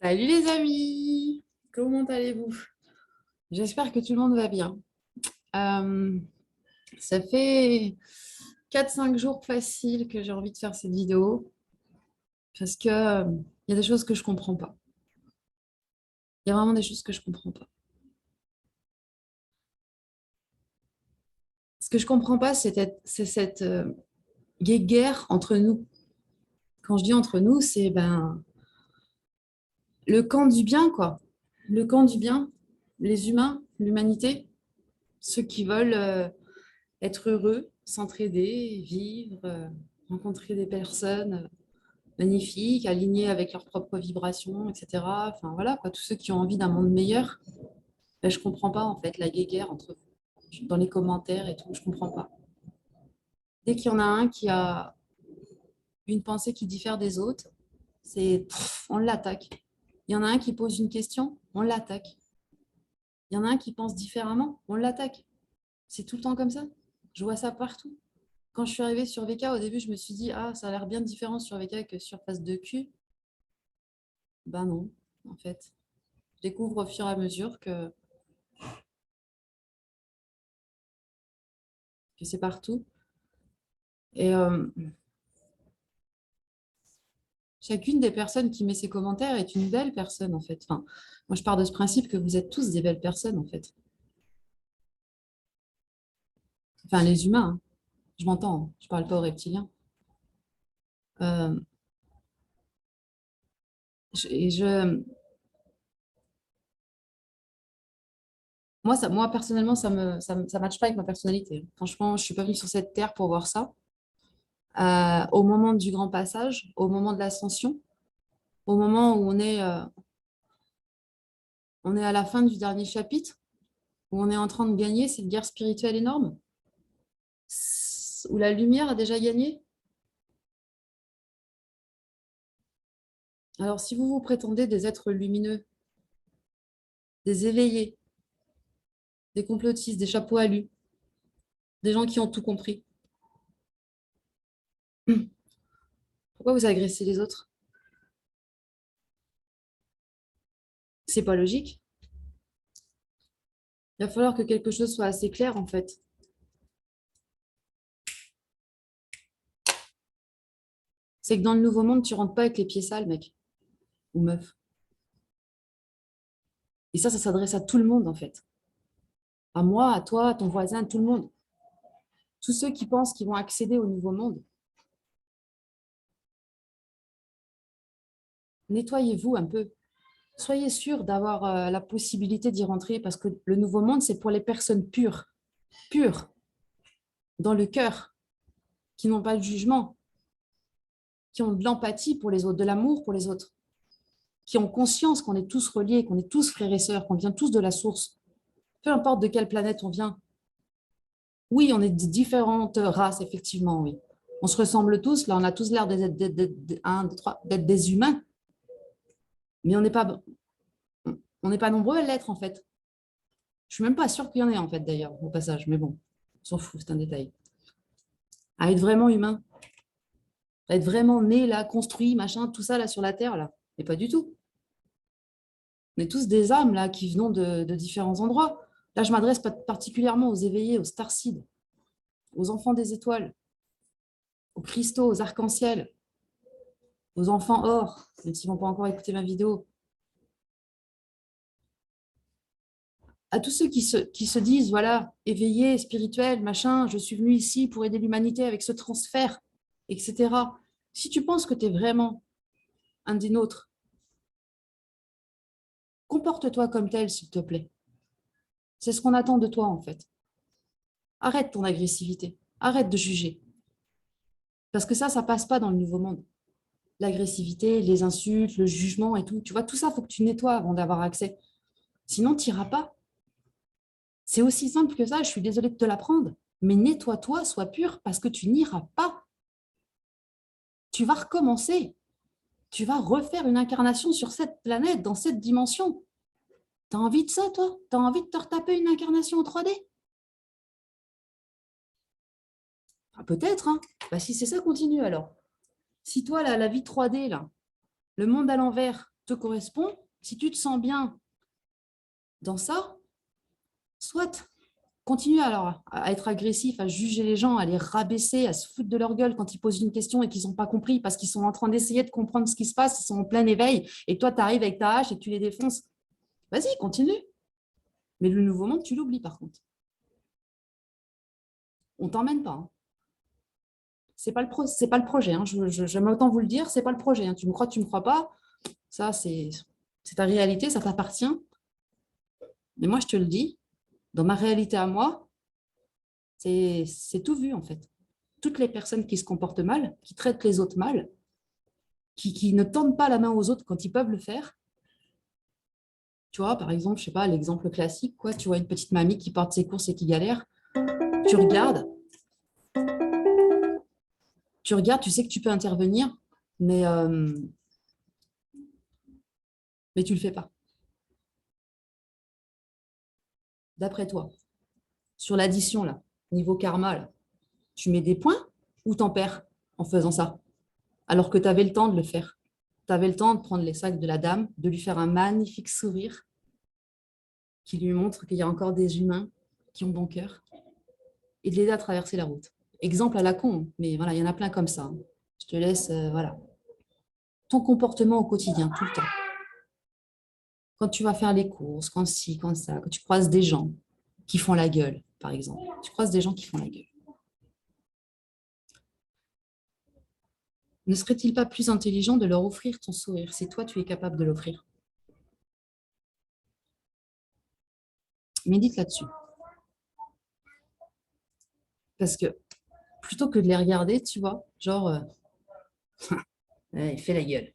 Salut les amis, comment allez-vous? J'espère que tout le monde va bien. Euh, Ça fait 4-5 jours faciles que j'ai envie de faire cette vidéo parce que il y a des choses que je comprends pas. Il y a vraiment des choses que je comprends pas. Ce que je comprends pas, c'est cette guéguerre entre nous. Quand je dis entre nous, c'est le camp du bien, quoi. Le camp du bien, les humains, l'humanité, ceux qui veulent être heureux, s'entraider, vivre, rencontrer des personnes magnifiques, alignées avec leurs propres vibrations, etc. Enfin voilà, quoi, tous ceux qui ont envie d'un monde meilleur. Ben, je comprends pas en fait la guéguerre entre vous, dans les commentaires et tout, je comprends pas. Dès qu'il y en a un qui a une pensée qui diffère des autres, on l'attaque. Il y en a un qui pose une question, on l'attaque. Il y en a un qui pense différemment, on l'attaque. C'est tout le temps comme ça. Je vois ça partout. Quand je suis arrivée sur VK, au début, je me suis dit, ah, ça a l'air bien différent sur VK que sur Face de cul. Ben non, en fait. Je découvre au fur et à mesure que c'est partout. Et chacune des personnes qui met ses commentaires est une belle personne, en fait. Enfin, moi, je pars de ce principe que vous êtes tous des belles personnes, en fait. Enfin, les humains, hein. Je m'entends, hein. Je ne parle pas aux reptiliens. Euh, et moi, personnellement, ça matche pas avec ma personnalité. Franchement, je ne suis pas venue sur cette terre pour voir ça. Au moment du grand passage, au moment de l'ascension, au moment où on est à la fin du dernier chapitre, où on est en train de gagner cette guerre spirituelle énorme, où la lumière a déjà gagné. Alors, si vous vous prétendez des êtres lumineux, des éveillés, des complotistes, des chapeaux à lu, des gens qui ont tout compris, pourquoi vous agressez les autres? C'est pas logique. Il va falloir que quelque chose soit assez clair, en fait. C'est que dans le nouveau monde, tu rentres pas avec les pieds sales, mec ou meuf. Et ça s'adresse à tout le monde, en fait. À moi, à toi, à ton voisin, à tout le monde. Tous ceux qui pensent qu'ils vont accéder au nouveau monde, nettoyez-vous un peu. Soyez sûr d'avoir la possibilité d'y rentrer parce que le nouveau monde, c'est pour les personnes pures, pures, dans le cœur, qui n'ont pas de jugement, qui ont de l'empathie pour les autres, de l'amour pour les autres, qui ont conscience qu'on est tous reliés, qu'on est tous frères et sœurs, qu'on vient tous de la source. Peu importe de quelle planète on vient. Oui, on est de différentes races, effectivement, oui. On se ressemble tous, là, on a tous l'air d'être des humains, mais on n'est pas nombreux à l'être, en fait. Je suis même pas sûre qu'il y en ait, en fait, d'ailleurs, au passage, mais bon, on s'en fout, c'est un détail. À être vraiment humain, à être vraiment né, là, construit, machin, tout ça, là, sur la Terre, là. Mais pas du tout. On est tous des âmes, là, qui venons de différents endroits. Là, je m'adresse particulièrement aux éveillés, aux starseeds, aux enfants des étoiles, aux cristaux, aux arcs-en-ciel, aux enfants or, même s'ils ne vont pas encore écouter ma vidéo. À tous ceux qui se disent, voilà, éveillés, spirituels, machin, je suis venu ici pour aider l'humanité avec ce transfert, etc. Si tu penses que tu es vraiment un des nôtres, comporte-toi comme tel, s'il te plaît. C'est ce qu'on attend de toi, en fait. Arrête ton agressivité. Arrête de juger. Parce que ça passe pas dans le nouveau monde. L'agressivité, les insultes, le jugement et tout. Tu vois, tout ça, il faut que tu nettoies avant d'avoir accès. Sinon, tu n'iras pas. C'est aussi simple que ça, je suis désolée de te l'apprendre. Mais nettoie-toi, sois pur, parce que tu n'iras pas. Tu vas recommencer. Tu vas refaire une incarnation sur cette planète, dans cette dimension. T'as envie de ça, toi? T'as envie de te retaper une incarnation en 3D? Ah, peut-être, hein. Bah, si c'est ça, continue alors. Si toi, la vie 3D, là, le monde à l'envers, te correspond, si tu te sens bien dans ça, soit continue alors à être agressif, à juger les gens, à les rabaisser, à se foutre de leur gueule quand ils posent une question et qu'ils n'ont pas compris parce qu'ils sont en train d'essayer de comprendre ce qui se passe, ils sont en plein éveil et toi, tu arrives avec ta hache et tu les défonces. Vas-y, continue. Mais le nouveau monde, tu l'oublies par contre. On ne t'emmène pas. Hein. Ce n'est pas, pas le projet. Hein. J'aime autant vous le dire, ce n'est pas le projet. Hein. Tu me crois, tu ne me crois pas. Ça, c'est ta réalité, ça t'appartient. Mais moi, je te le dis, dans ma réalité à moi, c'est tout vu en fait. Toutes les personnes qui se comportent mal, qui traitent les autres mal, qui ne tendent pas la main aux autres quand ils peuvent le faire. Tu vois, par exemple, je sais pas, l'exemple classique, quoi, tu vois une petite mamie qui porte ses courses et qui galère, tu regardes, tu sais que tu peux intervenir, mais tu le fais pas. D'après toi, sur l'addition, là, niveau karma, là, tu mets des points ou t'en perds en faisant ça? Alors que tu avais le temps de le faire. Tu avais le temps de prendre les sacs de la dame, de lui faire un magnifique sourire qui lui montre qu'il y a encore des humains qui ont bon cœur et de l'aider à traverser la route. Exemple à la con, mais voilà, il y en a plein comme ça. Hein. Je te laisse, voilà. Ton comportement au quotidien, tout le temps. Quand tu vas faire les courses, quand ci, quand ça, quand tu croises des gens qui font la gueule, par exemple. Tu croises des gens qui font la gueule. Ne serait-il pas plus intelligent de leur offrir ton sourire si toi, tu es capable de l'offrir? Médite là-dessus. Parce que plutôt que de les regarder, tu vois, genre, il fait la gueule.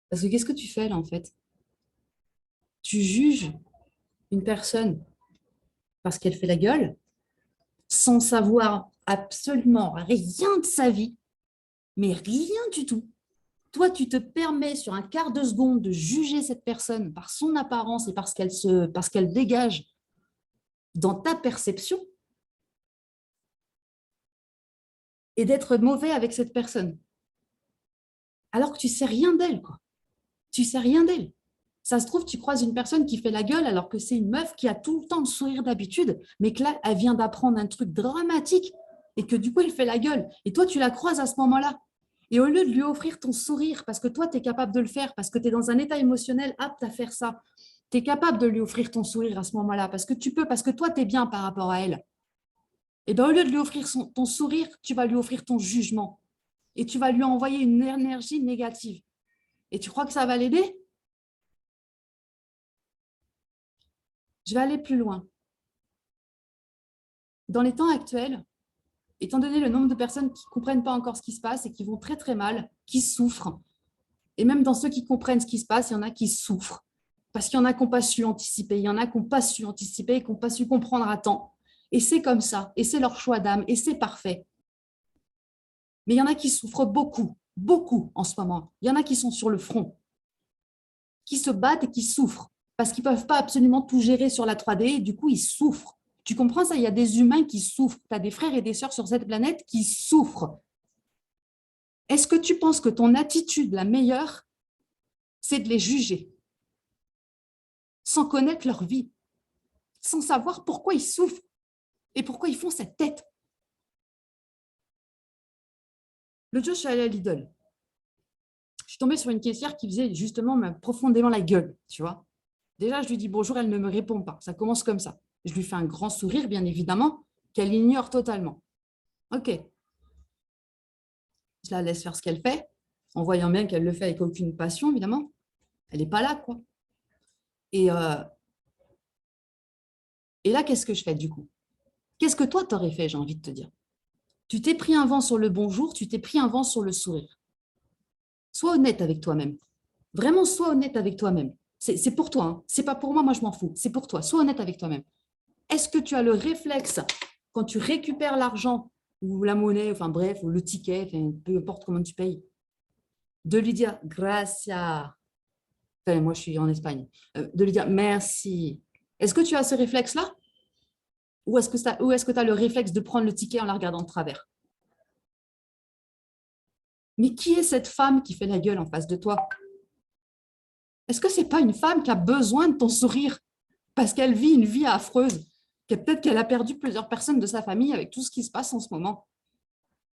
Parce que qu'est-ce que tu fais là, en fait? Tu juges une personne parce qu'elle fait la gueule sans savoir absolument rien de sa vie, mais rien du tout. Toi, tu te permets sur un quart de seconde de juger cette personne par son apparence et parce qu'elle dégage dans ta perception et d'être mauvais avec cette personne. Alors que tu sais rien d'elle, quoi. Tu sais rien d'elle. Ça se trouve, tu croises une personne qui fait la gueule alors que c'est une meuf qui a tout le temps le sourire d'habitude, mais que là, elle vient d'apprendre un truc dramatique et que du coup, elle fait la gueule. Et toi, tu la croises à ce moment-là. Et au lieu de lui offrir ton sourire, parce que toi, tu es capable de le faire, parce que tu es dans un état émotionnel apte à faire ça, tu es capable de lui offrir ton sourire à ce moment-là, parce que tu peux, parce que toi, tu es bien par rapport à elle. Et bien, au lieu de lui offrir ton sourire, tu vas lui offrir ton jugement. Et tu vas lui envoyer une énergie négative. Et tu crois que ça va l'aider? Je vais aller plus loin. Dans les temps actuels, étant donné le nombre de personnes qui ne comprennent pas encore ce qui se passe et qui vont très très mal, qui souffrent, et même dans ceux qui comprennent ce qui se passe, il y en a qui souffrent. Parce qu'il y en a qui n'ont pas su anticiper, il y en a qui n'ont pas su anticiper et qui n'ont pas su comprendre à temps. Et c'est comme ça, et c'est leur choix d'âme, et c'est parfait. Mais il y en a qui souffrent beaucoup, beaucoup en ce moment. Il y en a qui sont sur le front, qui se battent et qui souffrent, parce qu'ils ne peuvent pas absolument tout gérer sur la 3D, et du coup, ils souffrent. Tu comprends ça? Il y a des humains qui souffrent. Tu as des frères et des sœurs sur cette planète qui souffrent. Est-ce que tu penses que ton attitude la meilleure, c'est de les juger, sans connaître leur vie, sans savoir pourquoi ils souffrent et pourquoi ils font cette tête? L'autre jour, je suis allée à Lidl. Je suis tombée sur une caissière qui faisait justement profondément la gueule, tu vois. Déjà, je lui dis bonjour, elle ne me répond pas. Ça commence comme ça. Je lui fais un grand sourire, bien évidemment, qu'elle ignore totalement. OK. Je la laisse faire ce qu'elle fait, en voyant bien qu'elle le fait avec aucune passion, évidemment. Elle n'est pas là, quoi. Et, euh, et là, qu'est-ce que je fais du coup? Qu'est-ce que toi, t'aurais fait, j'ai envie de te dire? Tu t'es pris un vent sur le bonjour, tu t'es pris un vent sur le sourire. Sois honnête avec toi-même. Vraiment, sois honnête avec toi-même. C'est pour toi, hein. C'est pas pour moi, moi je m'en fous. C'est pour toi. Sois honnête avec toi-même. Est-ce que tu as le réflexe, quand tu récupères l'argent ou la monnaie, enfin bref, ou le ticket, enfin, peu importe comment tu payes, de lui dire gracias. Enfin, moi je suis en Espagne. De lui dire merci. Est-ce que tu as ce réflexe-là? Ou est-ce que tu as le réflexe de prendre le ticket en la regardant de travers? Mais qui est cette femme qui fait la gueule en face de toi? Est-ce que ce n'est pas une femme qui a besoin de ton sourire parce qu'elle vit une vie affreuse, que peut-être qu'elle a perdu plusieurs personnes de sa famille avec tout ce qui se passe en ce moment?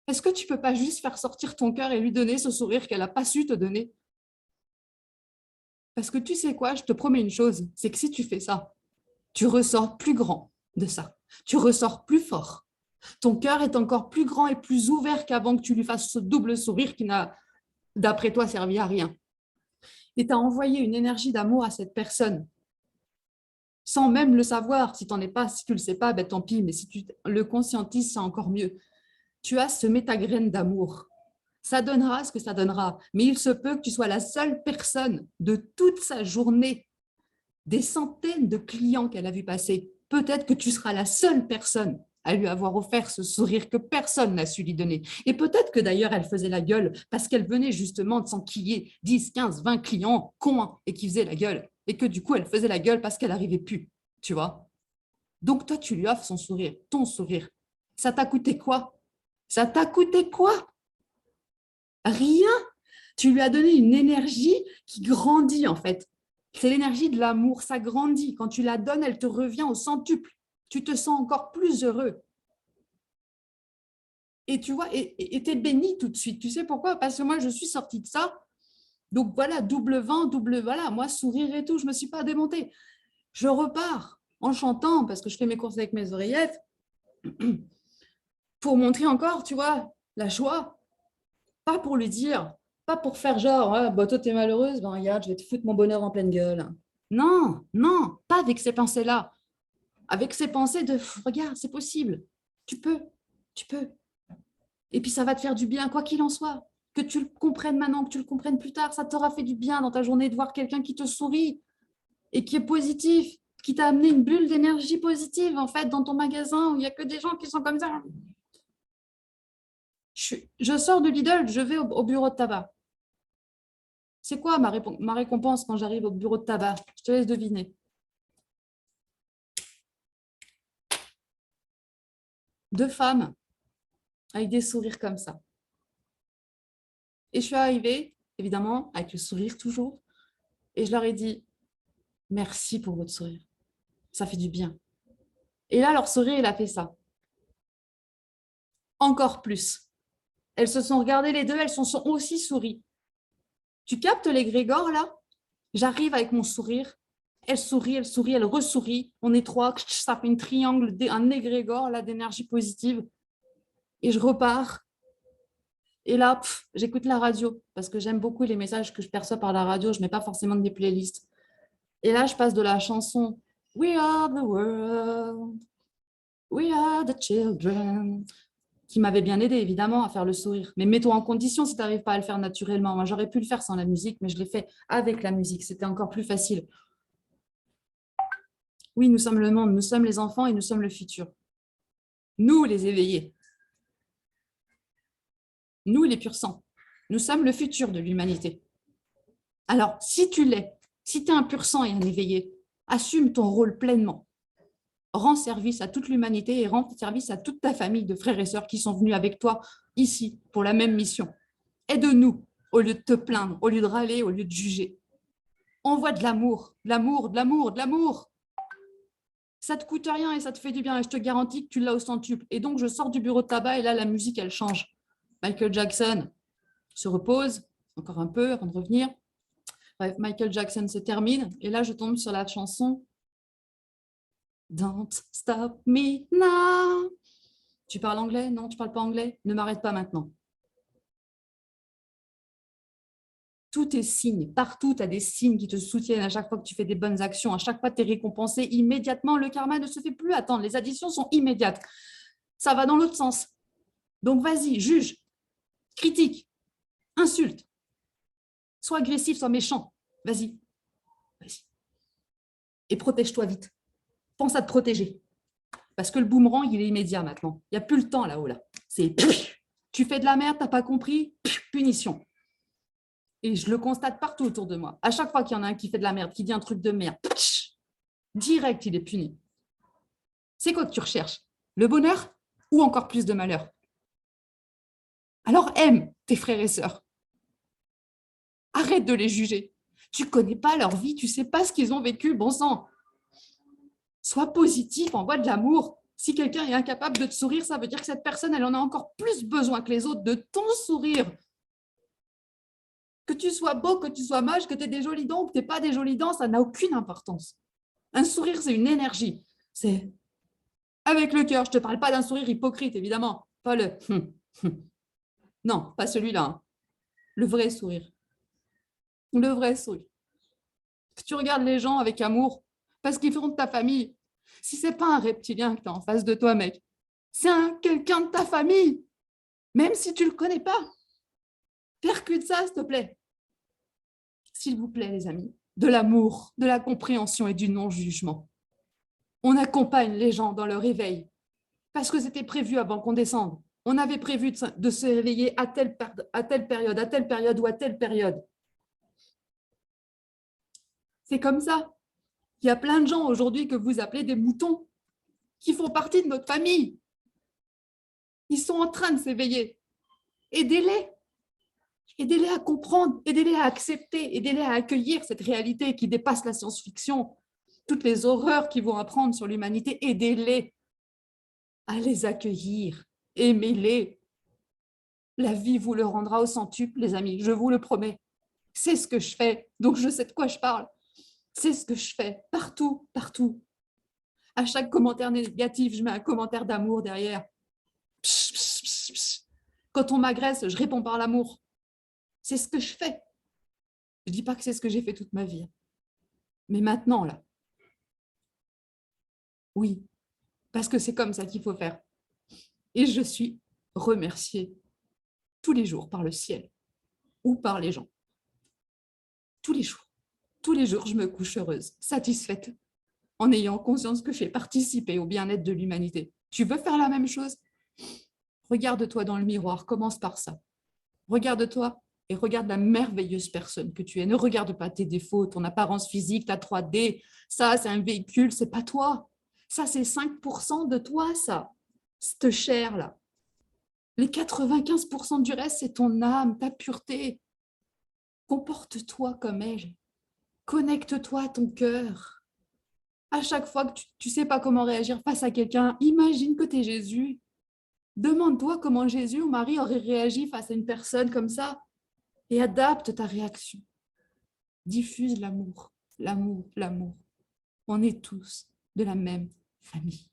Est-ce que tu ne peux pas juste faire sortir ton cœur et lui donner ce sourire qu'elle n'a pas su te donner? Parce que tu sais quoi, je te promets une chose, c'est que si tu fais ça, tu ressors plus grand de ça. Tu ressors plus fort. Ton cœur est encore plus grand et plus ouvert qu'avant que tu lui fasses ce double sourire qui n'a, d'après toi, servi à rien. Et tu as envoyé une énergie d'amour à cette personne sans même le savoir. Si, si tu ne le sais pas, ben tant pis, mais si tu le conscientises, c'est encore mieux. Tu as semé ta graine d'amour. Ça donnera ce que ça donnera, mais il se peut que tu sois la seule personne de toute sa journée, des centaines de clients qu'elle a vu passer. Peut-être que tu seras la seule personne à lui avoir offert ce sourire que personne n'a su lui donner. Et peut-être que d'ailleurs, elle faisait la gueule parce qu'elle venait justement de s'enquiller 10, 15, 20 clients cons et qui faisaient la gueule. Et que du coup, elle faisait la gueule parce qu'elle n'arrivait plus, tu vois. Donc toi, tu lui offres son sourire, ton sourire. Ça t'a coûté quoi? Ça t'a coûté quoi? Rien. Tu lui as donné une énergie qui grandit en fait. C'est l'énergie de l'amour, ça grandit. Quand tu la donnes, elle te revient au centuple. Tu te sens encore plus heureux. Et tu vois, et tu es béni tout de suite. Tu sais pourquoi? Parce que moi, je suis sortie de ça. Donc voilà, double vent, double, voilà, moi, sourire et tout, je ne me suis pas démontée. Je repars en chantant parce que je fais mes courses avec mes oreillettes pour montrer encore, tu vois, la joie. Pas pour lui dire, pas pour faire genre, ah, bah, toi, t'es malheureuse, ben regarde, je vais te foutre mon bonheur en pleine gueule. Non, non, pas avec ces pensées-là. Avec ces pensées de, regarde, c'est possible. Tu peux, tu peux. Et puis ça va te faire du bien, quoi qu'il en soit. Que tu le comprennes maintenant, que tu le comprennes plus tard, ça t'aura fait du bien dans ta journée de voir quelqu'un qui te sourit et qui est positif, qui t'a amené une bulle d'énergie positive, en fait, dans ton magasin où il n'y a que des gens qui sont comme ça. Je sors de Lidl, je vais au bureau de tabac. C'est quoi ma récompense quand j'arrive au bureau de tabac? Je te laisse deviner. Deux femmes avec des sourires comme ça. Et je suis arrivée, évidemment, avec le sourire toujours, et je leur ai dit, merci pour votre sourire. Ça fait du bien. Et là, leur sourire, il a fait ça. Encore plus. Elles se sont regardées les deux, elles se sont aussi souri. Tu captes l'égrégore, là? J'arrive avec mon sourire. Elle sourit, elle ressourit. On est trois, ça fait un triangle, un égrégore là d'énergie positive. Et je repars. Et là, j'écoute la radio parce que j'aime beaucoup les messages que je perçois par la radio. Je ne mets pas forcément de mes playlists. Et là, je passe de la chanson We are the world, we are the children, qui m'avait bien aidé, évidemment, à faire le sourire. Mais mets-toi en condition si tu n'arrives pas à le faire naturellement. Moi, j'aurais pu le faire sans la musique, mais je l'ai fait avec la musique. C'était encore plus facile. Oui, nous sommes le monde, nous sommes les enfants et nous sommes le futur. Nous, les éveillés. Nous, les purs sangs. Nous sommes le futur de l'humanité. Alors, si tu l'es, si tu es un pur sang et un éveillé, assume ton rôle pleinement. Rends service à toute l'humanité et rends service à toute ta famille de frères et sœurs qui sont venus avec toi ici pour la même mission. Aide-nous au lieu de te plaindre, au lieu de râler, au lieu de juger. Envoie de l'amour, de l'amour, de l'amour, de l'amour. Ça te coûte rien et ça te fait du bien et je te garantis que tu l'as au centuple. Et donc, je sors du bureau de tabac et là, la musique, elle change. Michael Jackson se repose encore un peu avant de revenir. Bref, Michael Jackson se termine et là, je tombe sur la chanson Don't Stop Me Now. Tu parles anglais? Non, tu parles pas anglais? Ne m'arrête pas maintenant. Tout est signe. Partout, tu as des signes qui te soutiennent à chaque fois que tu fais des bonnes actions. À chaque fois que tu es récompensé immédiatement, le karma ne se fait plus attendre. Les additions sont immédiates. Ça va dans l'autre sens. Donc, vas-y, juge, critique, insulte. Sois agressif, sois méchant. Vas-y. Vas-y. Et protège-toi vite. Pense à te protéger. Parce que le boomerang, il est immédiat maintenant. Il n'y a plus le temps là-haut. Là. C'est tu fais de la merde, tu n'as pas compris, punition. Et je le constate partout autour de moi. À chaque fois qu'il y en a un qui fait de la merde, qui dit un truc de merde, direct, il est puni. C'est quoi que tu recherches? Le bonheur ou encore plus de malheur? Alors aime tes frères et sœurs. Arrête de les juger. Tu ne connais pas leur vie, tu ne sais pas ce qu'ils ont vécu, bon sang. Sois positif, envoie de l'amour. Si quelqu'un est incapable de te sourire, ça veut dire que cette personne, elle en a encore plus besoin que les autres de ton sourire. Que tu sois beau, que tu sois moche, que tu aies des jolies dents ou que tu n'aies pas des jolies dents, ça n'a aucune importance. Un sourire, c'est une énergie. C'est avec le cœur. Je ne te parle pas d'un sourire hypocrite, évidemment. Pas le non, pas celui-là. Hein. Le vrai sourire. Le vrai sourire. Que tu regardes les gens avec amour parce qu'ils font de ta famille. Si ce n'est pas un reptilien que tu as en face de toi, mec, c'est quelqu'un de ta famille. Même si tu ne le connais pas. Percute ça, s'il te plaît. S'il vous plaît, les amis. De l'amour, de la compréhension et du non-jugement. On accompagne les gens dans leur réveil parce que c'était prévu avant qu'on descende. On avait prévu de se réveiller à telle période, à telle période ou à telle période. C'est comme ça. Il y a plein de gens aujourd'hui que vous appelez des moutons qui font partie de notre famille. Ils sont en train de s'éveiller. Aidez-les. Aidez-les à comprendre, aidez-les à accepter, aidez-les à accueillir cette réalité qui dépasse la science-fiction, toutes les horreurs qu'ils vont apprendre sur l'humanité, aidez-les à les accueillir, aimez-les. La vie vous le rendra au centuple, les amis, je vous le promets. C'est ce que je fais, donc je sais de quoi je parle. C'est ce que je fais, partout, partout. À chaque commentaire négatif, je mets un commentaire d'amour derrière. Psh, psh, psh, psh. Quand on m'agresse, je réponds par l'amour. C'est ce que je fais. Je ne dis pas que c'est ce que j'ai fait toute ma vie. Mais maintenant, là, oui, parce que c'est comme ça qu'il faut faire. Et je suis remerciée tous les jours par le ciel ou par les gens. Tous les jours. Tous les jours, je me couche heureuse, satisfaite, en ayant conscience que j'ai participé au bien-être de l'humanité. Tu veux faire la même chose? Regarde-toi dans le miroir, commence par ça. Regarde-toi et regarde la merveilleuse personne que tu es. Ne regarde pas tes défauts, ton apparence physique, ta 3D. Ça, c'est un véhicule, c'est pas toi. Ça, c'est 5% de toi, ça. Cette chair-là. Les 95% du reste, c'est ton âme, ta pureté. Comporte-toi comme elle. Connecte-toi à ton cœur. À chaque fois que tu ne sais pas comment réagir face à quelqu'un, imagine que tu es Jésus. Demande-toi comment Jésus ou Marie aurait réagi face à une personne comme ça et adapte ta réaction. Diffuse l'amour, l'amour, l'amour. On est tous de la même famille.